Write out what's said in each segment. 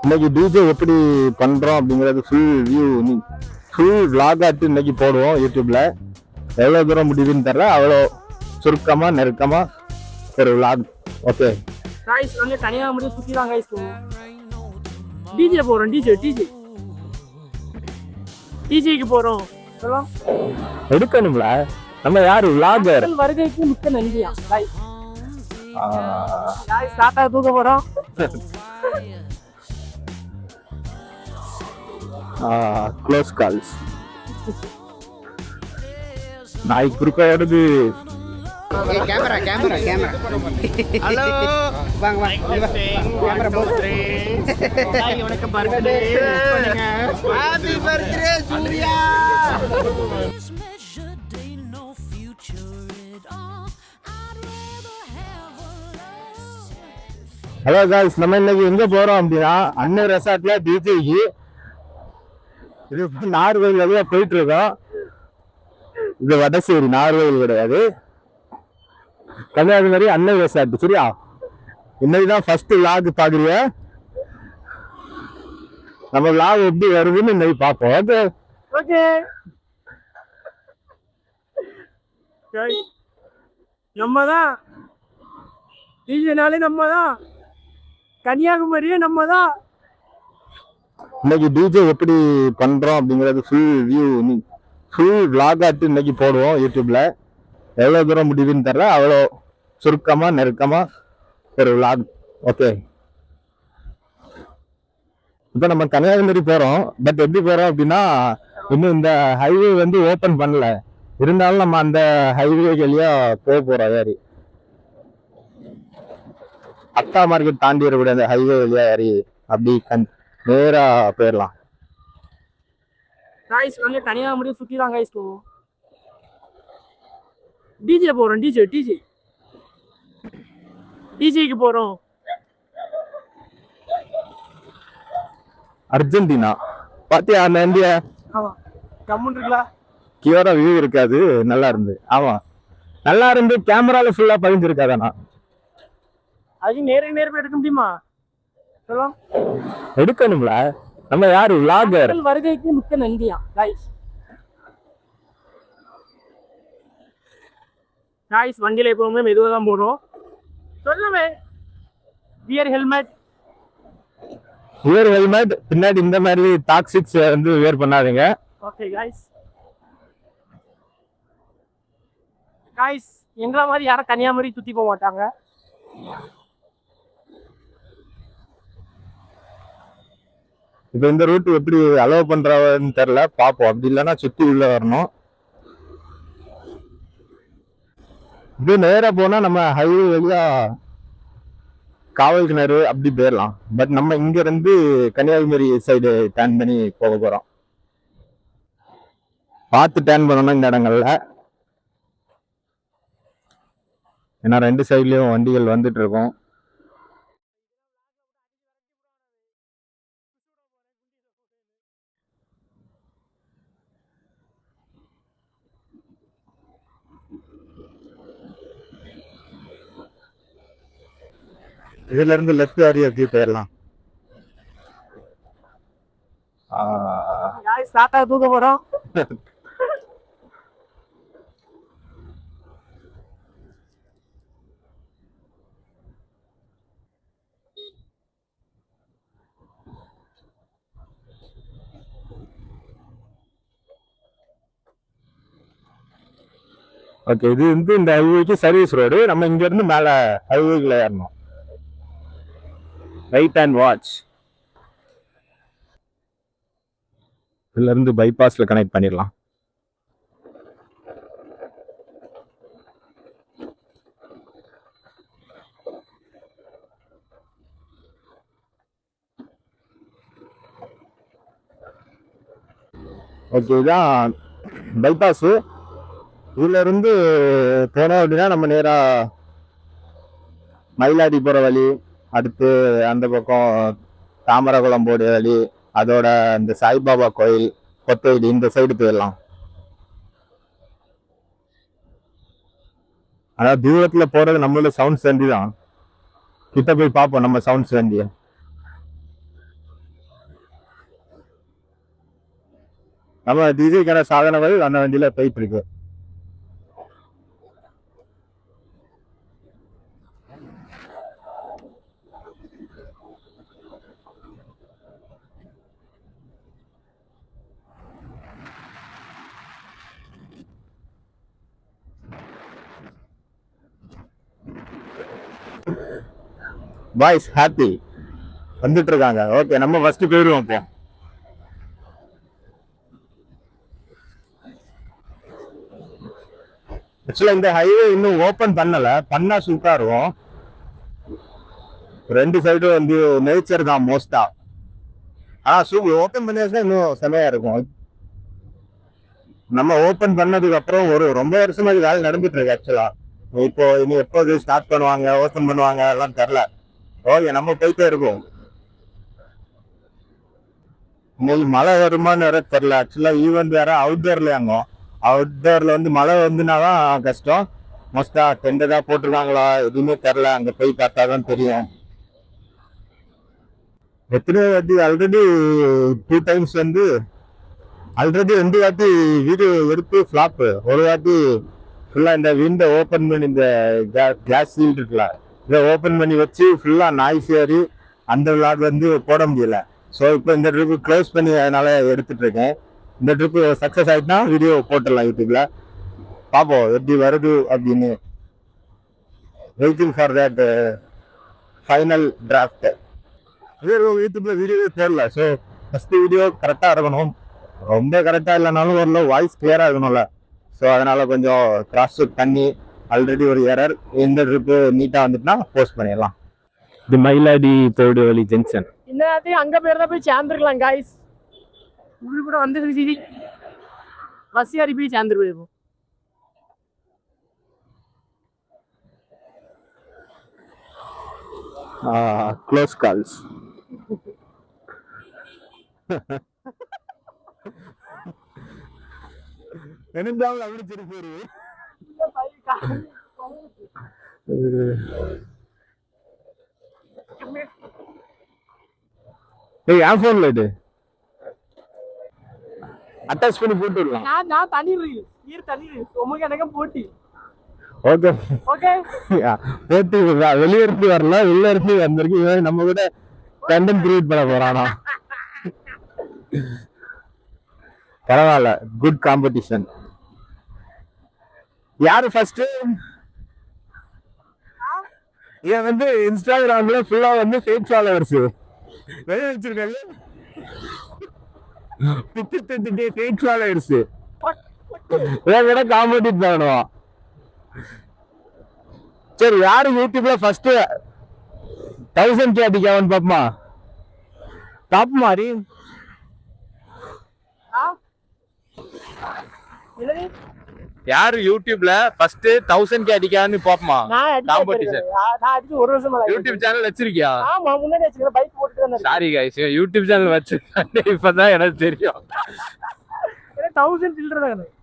இன்னைக்கு டிஜே எப்படி பண்றோம் அப்படிங்கறது ஃபுல் விளாகாட்டு இன்னைக்கு போடுவோம் யூடியூப்ல. எவ்வளவு தூரம் முடியுதுன்னு தெரியல, அவ்வளோ சுருக்கமா நெருக்கமா ஒரு விளாக். ஓகே गाइस வந்து கன்னியாகுமரி சுத்தி தான் गाइस போவோம். டிஜே போறோம். டிஜேக்கு போறோம். சொல்லலாம் எடுக்கணும்ல. நம்ம யாரு விளாகர் வருகைக்கு மிக்க நன்றியா गाइस. गाइस சாத்தா தூக்க போறோம். Close calls. நாய் குறுக்க வருது. கேமரா ஹலோ வாங்க கேமரா போடு. உனக்கு birthday happy birthday Surya. Hello guys, நம்ம இன்னைக்கு எங்க போறோம் அப்படின்னா அண்ணன் ரெசார்ட்ல டிஜேக்கு. இது நார்வேல போயிட்டு இருக்கோம். இது வடசேரி, நார்வேல் கிடையாது, கன்னியாகுமரி அண்ணன் ரெசார்ட். சரியா? இன்னைக்குதான் ஃபர்ஸ்ட் விளாக் பாக்குறீங்க. நம்ம விளாக் எப்படி வருதுன்னு இன்னைக்கு பார்ப்போம். ஓகே ஓகே நம்ம தான் டிஜேனாலே, நம்ம தான் கன்னியாகுமரியே, நம்ம தான். இன்னைக்கு டிஜே எப்படி பண்றோம் அப்படிங்கறது ஃபுல் விளாகாட்டு இன்னைக்கு போடுவோம் யூடியூப்ல. எவ்வளவு தூரம் முடியுதுன்னு தெரியல, அவ்வளோ சுருக்கமா நெருக்கமா ஒரு விளாக். ஓகே, இப்ப நம்ம கன்னியாகுமரி போறோம். பட் எப்படி போறோம் அப்படின்னா, இன்னும் இந்த ஹைவே வந்து ஓபன் பண்ணல. இருந்தாலும் நம்ம அந்த ஹைவே வழியா போக போறோம். ஏறி அக்கா மார்க்கெட் தாண்டி வரக்கூடிய அந்த ஹைவே வழியா ஏறி அப்படி நேரா போயிடலாம். गाइस வந்து கன்னியாகுமரி சுத்தி தான் गाइस போவோம். டிஜே போறோம். டிஜேக்கு போறோம். அர்ஜென்டினா பாத்தியா? அந்த இந்தியா ஆமா கம்முன் இருக்குல, கியூரா வியூ இருக்காது. நல்லா இருந்து, ஆமா நல்லா இருந்து. கேமரால ஃபுல்லா பதிஞ்சிருக்காதானா? அது நேரம் எடுக்க முடியுமா? சொல்லலாம் எடுக்கணும்ல. நம்ம யாரு விளாகர். வருகைக்கு மிக்க நன்றியா गाइस. வண்டியில எப்பவுமே மெதுவாக தான் போறோம். சொல்லுவே வியர் ஹெல்மெட். பின்னாடி இந்த மாதிரி டாக்ஸிக்ஸ் வந்து வியர் பண்ணாதீங்க. ஓகே गाइस எங்கள மாதிரி யாரும் கன்னியாகுமரி சுத்தி போக மாட்டாங்க. இப்ப இந்த ரூட் எப்படி அலோவ் பண்றவன்னு தெரியல, பாப்போம். அப்படி இல்லைன்னா சுத்தி உள்ள வரணும். இது நேரா போனா நம்ம ஹைவே வழியா காவல் கிணறு அப்படி போயிடலாம். பட் நம்ம இங்க இருந்து கன்னியாகுமரி சைடு டேர்ன் பண்ணி போக போறோம். பார்த்து டேர்ன் பண்ணணும் இந்த இடங்கள்ல, ஏன்னா ரெண்டு சைட்லயும் வண்டிகள் வந்துட்டு இருக்கும். இதுல இருந்து லெஃப்ட் வாரி அப்படி போயிடலாம். சாத்தா தூக்க போறோம். ஓகே, இது வந்து இந்த ஹைவேக்கு சர்வீஸ் ரோடு. நம்ம இங்க இருந்து மேல ஹைவேக்குள்ள ஏறணும். Right and watch. இதுல இருந்து பைபாஸ்ல கனெக்ட் பண்ணிடலாம். ஓகே, இதான் பைபாஸ். இதுல இருந்து போனோம் அப்படின்னா நம்ம நேரா மயிலாடி போற வழி, அடுத்து அந்த பக்கம் தாமரகுளம் போற வழி, அதோட இந்த சாய்பாபா கோயில், கொத்தவெளி, இந்த சைடு போயிடலாம். அதாவது தூரத்துல போறது நம்மளோட சவுண்ட்ஸ் வண்டி தான். கிட்ட போய் பார்ப்போம் நம்ம சவுண்ட்ஸ் வண்டிய. நம்ம டிஜேக்கான சாதனங்கள் அந்த வண்டியில போயிட்டு இருக்கு. பாய்ஸ் ஹாப்பி வந்துட்டு இருக்காங்க. ஓகே, நம்ம ஃபர்ஸ்ட் போயிடுவோம். இப்போ ஆக்சுவலா இந்த ஹைவே இன்னும் ஓபன் பண்ணா சூப்பரா இருக்கும். ரெண்டு சைடும் வந்து நேச்சர் தான் மோஸ்டா. ஓபன் பண்ணியாச்சுன்னா இன்னும் செமையா இருக்கும். நம்ம ஓபன் பண்ணதுக்கு அப்புறம் ரொம்ப வருஷமா இது வேலை நடந்துட்டு இருக்கு. ஆக்சுவலா இப்போ இன்னும் எப்போது ஸ்டார்ட் பண்ணுவாங்க, ஓபன் பண்ணுவாங்க எல்லாம் தெரியல. ஓகே, நம்ம போயிட்டே இருக்கோம். இன்னைக்கு மழை வருமானு வேற தெரியல. ஆக்சுவலா ஈவெண்ட் வேற அவுட்டோர்ல வந்து மழை வந்துனாதான் கஷ்டம். மோஸ்டா டென்ட் தான் போட்டிருக்காங்களா எதுவுமே தெரியல. அங்க போய் பார்த்தாதான் தெரியும். எத்தனை வாட்டி ஆல்ரெடி 2 டைம்ஸ் வந்து ஆல்ரெடி 2 வாட்டி வீடியோ எடுத்து ஃபிளாப். ஒரு வாட்டி ஃபுல்லா இந்த விண்டை ஓப்பன் பண்ணி இந்த கிளாஸ் சீல் இருக்குல்ல இதை ஓப்பன் பண்ணி வச்சு ஃபுல்லா நாய்ஸ் ஏறி அந்த விளாக் வந்து போட முடியல. ஸோ இப்போ இந்த ட்ரிப்பு க்ளோஸ் பண்ணி அதனால எடுத்துட்டு இருக்கேன். இந்த ட்ரிப்பு சக்ஸஸ் ஆகிட்டுனா வீடியோ போட்டுடலாம் யூடியூப்ல. பார்ப்போம் எப்படி வருது அப்படின்னு. Waiting for that final draft. யூடியூப்ல வீடியோவே தெரியல. ஸோ ஃபர்ஸ்ட் வீடியோ கரெக்டாக இருக்கணும். ரொம்ப கரெக்டாக இல்லைனாலும் ஒரு வாய்ஸ் கிளியராக இருக்கணும்ல. ஸோ அதனால கொஞ்சம் கிராஸ் செக் பண்ணி ஆல்ரெடி ஒரு எரர். இந்த ட்ரிப்பு நீட்டாக வந்துட்டுனா போஸ்ட் பண்ணிடலாம். இது மயிலாடி தேர்டு வழி ஜங்ஷன். இன்னத்தையும் அங்கே போய் சேர்ந்துருக்கலாம் காய்ஸ். இப்படி கூட வந்து பஸ் ஏறி போய் சேர்ந்துரு போயிருப்போம். Close calls. நெடுஞ்சாமல் அப்படி திருப்பி வருது. என் போன்ல இது அட்டாச் பண்ணி போட்டு விடலாம். நான் தண்ணி உங்களுக்கு எனக்கு போட்டி. ஓகே ஓகே போட்டு வெளியே இருந்து வரல, உள்ள இருந்து வந்திருக்கு. நம்ம கூட கண்டென்ட் கிரியேட் பண்ண போறானா? பரவாயில்ல, குட் காம்படிஷன். யாரு ஃபர்ஸ்ட்? இவன் வந்து இன்ஸ்டாகிராம்ல ஃபுல்லா வந்து ஃபேக் ஃபாலோவர்ஸ் வெளியே வச்சிருக்காங்க. 58 ஃபேக் ஃபாலோவர்ஸ் விட காம்படிட் பண்ணணும். சரி, யாரு யூடியூப்ல ஃபர்ஸ்ட் 1000K அடிக்காமன்னு பாப்பமா? டாப் மாதிரி யாரு யூடியூப்ல ஃபர்ஸ்ட் 1000K அடிக்கான்னு பாப்பமா? காம்படிஷன். நான் அடிச்சு ஒரு வருஷம் யூடியூப் சேனல் வச்சிருக்கியா? ஆமா, முன்னாடி வச்சிருக்கேன். பைக் போட்டுட்டு தான். சாரி गाइस, யூடியூப் சேனல் வச்சிருக்கேன். இப்பதான் எனக்கு தெரியும். 1000 சில்லற கணக்கு.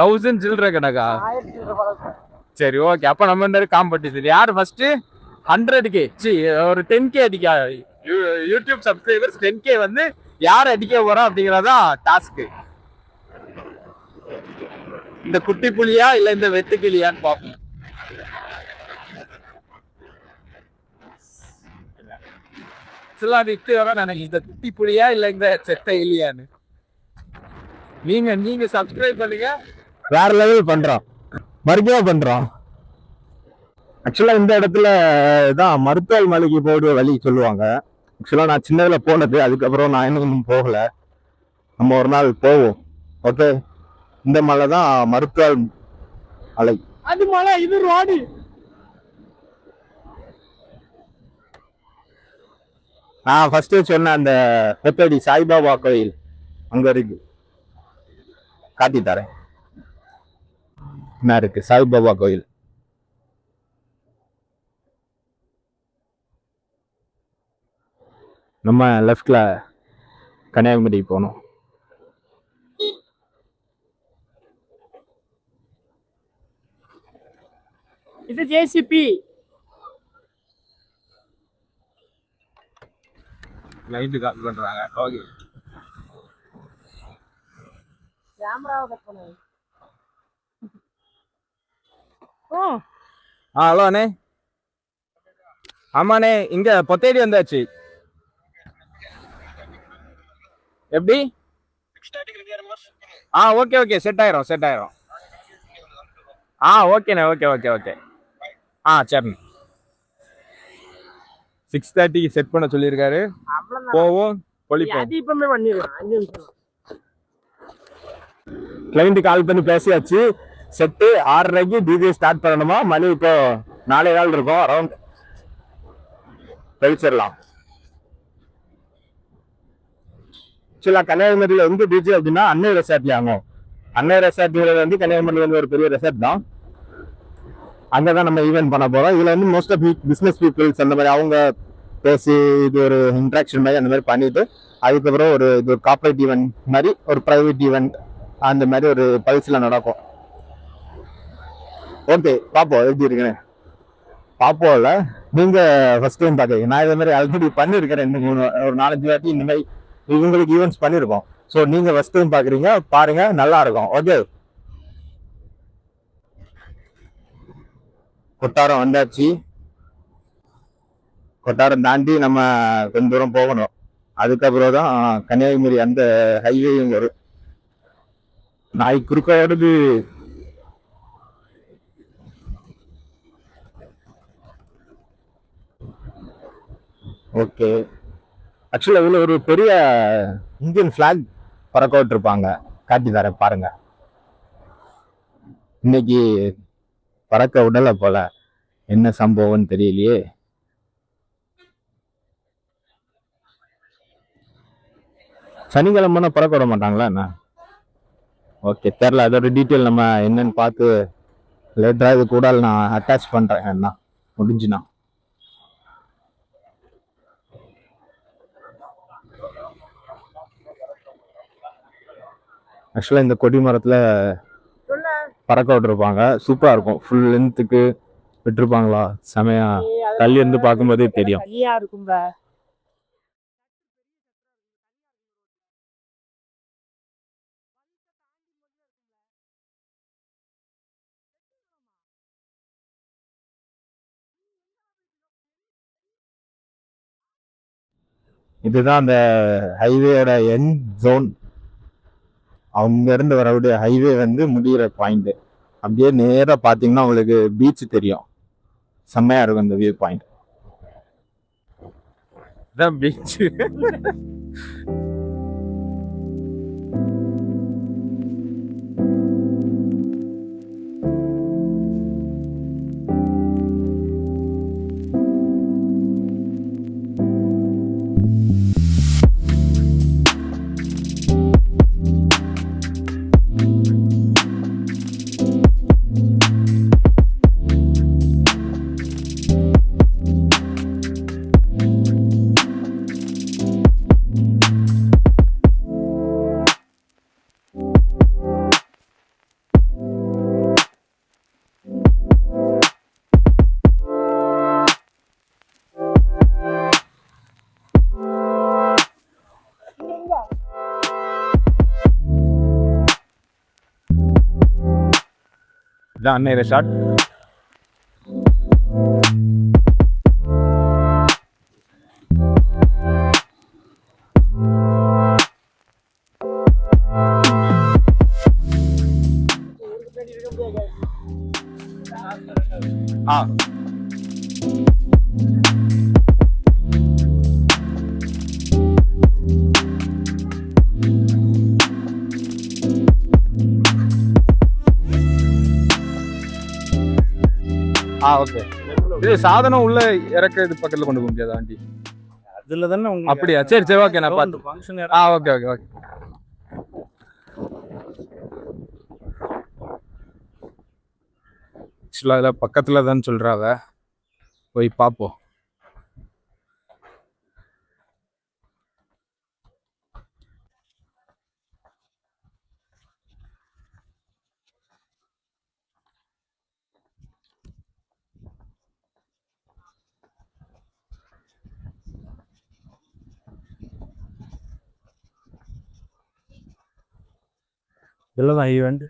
1000 சில்லற கணக்கா? 1000 சில்லற. சரி, ஓகே. அப்ப நம்ம இந்த காம்படிஷன் யாரு ஃபர்ஸ்ட் 100K ஒரு 10K அடிக்க யூடியூப் சப்ஸ்கிரைபர்ஸ் 10K வந்து யார் அடிக்க போறோம் அப்படிங்கறதா டாஸ்க். இந்த குட்டி புலியா இல்ல இந்த வெட்டு கிளியான்னு பாப்போம். இந்த குட்டி புலியா இல்ல இந்த செத்த எலியான்னு நீங்க சப்ஸ்கிரைப் பண்ணுங்க. வேற லெவல் பண்றோம், மறுபடியும் பண்றோம். ஆக்சுவலா இந்த இடத்துல தான் மருத்துவ மலைக்கு போடுற வழி சொல்லுவாங்க. ஆக்சுவலா நான் சின்னதுல போனது, அதுக்கப்புறம் நான் இன்னும் போகல. நம்ம ஒரு நாள் போவோம். ஓகே, இந்த மலை தான் மருத்துவ மலை. அது மலை, இது ரோடு. நான் ஃபர்ஸ்ட் சொன்ன அந்த பெப்பேடி சாய்பாபா கோயில் அங்க இருக்கு, காட்டி தரேன். என்ன இருக்கு? சாய்பாபா கோயில். நம்ம லெஃப்ட்ல கன்னியாகுமரி போனோம். இது ஜேசிபி லைட் கால் பண்றாங்க. ஓகே, கேமராவை கட் பண்ணு. ஓ ஹலோ அண்ணே. ஆமாண்ணே, இங்க பொத்தேரி வந்தாச்சு. எப்படி? ஓகே ஓகே, செட் ஆயிரும். ஓகேண்ணே, ஓகே. சரிண்ணே. 6:30 செட் பண்ண சொல்லியிருக்காரு. போவோம், பொழிப்போம். அது இப்பவுமே பண்ணிடுறேன் 5 நிமிஷம். கிளைண்ட் கால் பண்ணி பேசியாச்சு. செட்டு 6:30க்கு டிஜே ஸ்டார்ட் பண்ணணுமா. மணி இப்போ 4 இருக்கும். அரௌண்ட் கழிச்சிடலாம். ஆக்சுவலா கன்னியாகுமரியில வந்து டிஜே அப்படின்னா அன்னை ரெசார்ட் ஆகும். அன்னை ரெசார்ட்ங்கிறது வந்து கன்னியாகுமரியில வந்து ஒரு பெரிய ரெசார்ட் தான். அங்கதான் நம்ம ஈவென்ட் பண்ண போறோம். இதுல வந்து மோஸ்ட் ஆஃப் பிசினஸ் பீப்புள்ஸ் அந்த மாதிரி அவங்க பேசி இது ஒரு இன்ட்ராக்ஷன் மாதிரி அந்த மாதிரி பண்ணிட்டு அதுக்கப்புறம் இது ஒரு கார்பரேட் ஈவெண்ட் மாதிரி ஒரு பிரைவேட் ஈவெண்ட் அந்த மாதிரி ஒரு பல்ஸ்ல நடக்கும். ஓகே, பாப்போம் எப்படி இருக்குன்னு. பாப்போம்ல, நீங்க ஃபர்ஸ்ட் டைம் பாக்குறீங்க. நான் இதே மாதிரி ஆல்ரெடி பண்ணிருக்கிறேன். ஒரு 4-5 வாட்டி இந்த மாதிரி இவங்களுக்கு ஈவெண்ட்ஸ் பண்ணிருக்கோம். ஸோ நீங்க ஃபர்ஸ்ட் டைம் பாக்குறீங்க, பாருங்க, நல்லா இருக்கும். ஓகே, கொட்டாரம் வந்தாச்சு. கொட்டாரம் தாண்டி நம்ம கொஞ்சம் தூரம் போகணும். அதுக்கப்புறம் தான் கன்னியாகுமரி அந்த ஹைவேயும் வரும். நாய் குறுக்க வருது. ஓகே, ஆக்சுவலா இதுல ஒரு பெரிய இந்தியன் பிளாக் பறக்க விட்டுருப்பாங்க. காட்டி தரேன் பாருங்க. இன்னைக்கு பறக்க விடல போல, என்ன சம்பவம்னு தெரியலையே. சனிக்கிழமை பறக்க விட மாட்டாங்களா என்ன? ஓகே, தெரியல. அதோட டீட்டெயில் நம்ம என்னன்னு பார்த்து லேட்டரா இது கூட நான் அட்டாச் பண்றேன். என்ன முடிஞ்சுனா ஆக்சுவலா இந்த கொடி மரத்துல பறக்க விட்டுருப்பாங்க. சூப்பரா இருக்கும். ஃபுல் லென்த்துக்கு விட்டுருப்பாங்களா, செமையா. தள்ளி இருந்து பார்க்கும்போதே தெரியும். இதுதான் அந்த ஹைவேயோட எண்ட் ஜோன். அவங்க இருந்து வரக்கூடிய ஹைவே வந்து முடிகிற பாயிண்ட். அப்படியே நேரா பாத்தீங்கன்னா உங்களுக்கு பீச் தெரியும். செம்மையா இருக்கும் இந்த வியூ பாயிண்ட். பீச். அன்னை ரெசார்ட். ஓகே, இது சாதனம் உள்ள இறக்க இது பக்கத்துல கொண்டு போக முடியாது ஆண்டி? அதுல தானே அப்படியா? சரி ஓகே, நான் பார்த்து. ஓகே. ஆக்சுவலா இதில் பக்கத்துல தான் சொல்றாங்க, போய் பார்ப்போம். இதெல்லாம் event.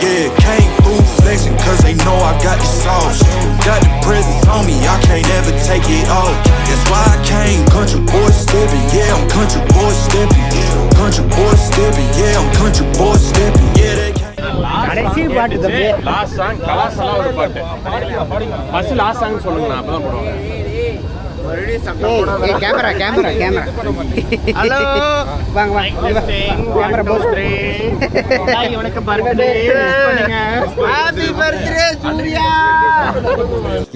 Yeah, came through flexing cause they know I got the sauce. Got the presents on me, I can't ever take it off. That's why I came country boy stepping. Yeah, I'm country boy stepping. Country boy stepping. Yeah, I'm country boy stepping. Yeah, they came. கடைசி பாட்டு தம்பி. Last song கலாசலாம் ஒரு பாட்டு. First last song சொல்லுங்க அப்பதான் போடுவாங்க. ஏய் camera hello வாங்க வாங்க கேமரா போஸ் உனக்கு பர்த்டே பண்ணுங்க. Happy birthday Surya.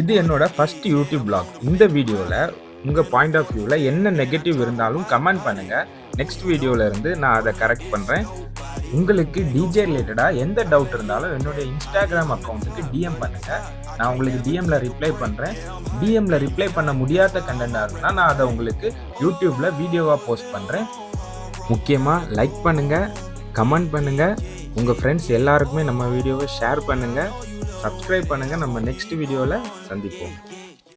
இது என்னோட ஃபர்ஸ்ட் யூடியூப் vlog. இந்த வீடியோவில் உங்கள் பாயிண்ட் ஆஃப் வியூவில் என்ன நெகட்டிவ் இருந்தாலும் கமெண்ட் பண்ணுங்கள். நெக்ஸ்ட் வீடியோவில் இருந்து நான் அதை கரெக்ட் பண்ணுறேன். உங்களுக்கு டிஜே ரிலேட்டடாக எந்த டவுட் இருந்தாலும் என்னுடைய இன்ஸ்டாகிராம் அக்கௌண்ட்டுக்கு டிஎம் பண்ணுங்கள். நான் உங்களுக்கு டிஎம்மில் ரிப்ளை பண்ணுறேன். டிஎம்மில் ரிப்ளை பண்ண முடியாத கண்டென்ட்டாக இருந்தால் நான் அதை உங்களுக்கு யூடியூப்பில் வீடியோவாக போஸ்ட் பண்ணுறேன். முக்கியமாக லைக் பண்ணுங்கள், கமெண்ட் பண்ணுங்கள், உங்கள் ஃப்ரெண்ட்ஸ் எல்லாருக்குமே நம்ம வீடியோவை ஷேர் பண்ணுங்கள், சப்ஸ்கிரைப் பண்ணுங்கள். நம்ம நெக்ஸ்ட் வீடியோவில் சந்திப்போம்.